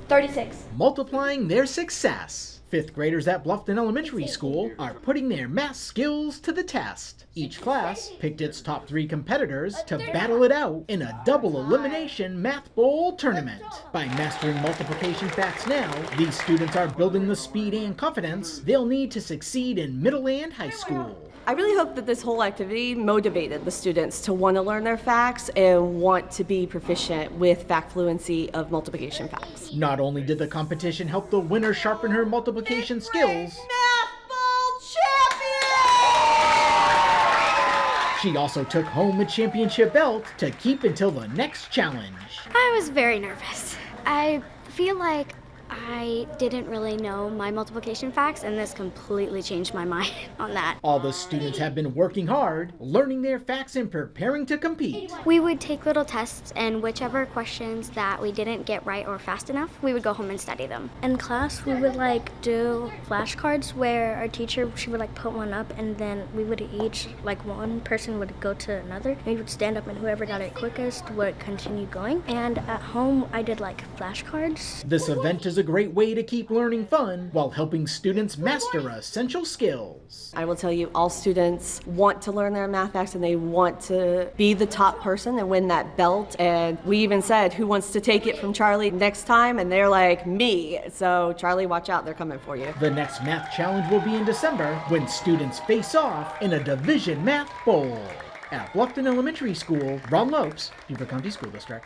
36. Multiplying their success. Fifth graders at Bluffton Elementary School are putting their math skills to the test. Each class picked its top 3 competitors to battle it out in a double elimination math bowl tournament. By mastering multiplication facts now, these students are building the speed and confidence they'll need to succeed in middle and high school. I really hope that this whole activity motivated the students to want to learn their facts and want to be proficient with fact fluency of multiplication facts. Not only did the competition help the winner sharpen her multiplication skills, Math Bowl champion! she also took home a championship belt to keep until the next challenge. I was very nervous. I feel like I didn't really know my multiplication facts, and this completely changed my mind on that. All the students have been working hard, learning their facts and preparing to compete. We would take little tests, and whichever questions that we didn't get right or fast enough, we would go home and study them. In class, we would do flashcards where our teacher, she would put one up, and then we would each, one person would go to another, and we would stand up, and whoever got it quickest would continue going. And at home, I did flashcards. This event is a great way to keep learning fun while helping students master essential skills. I will tell you, all students want to learn their math facts and they want to be the top person and win that belt. And we even said, who wants to take it from Charlie next time? And they're like, me. So Charlie, watch out, they're coming for you. The next math challenge will be in December when students face off in a division math bowl. At Bluffton Elementary School, Ron Lopes, Beaufort County School District.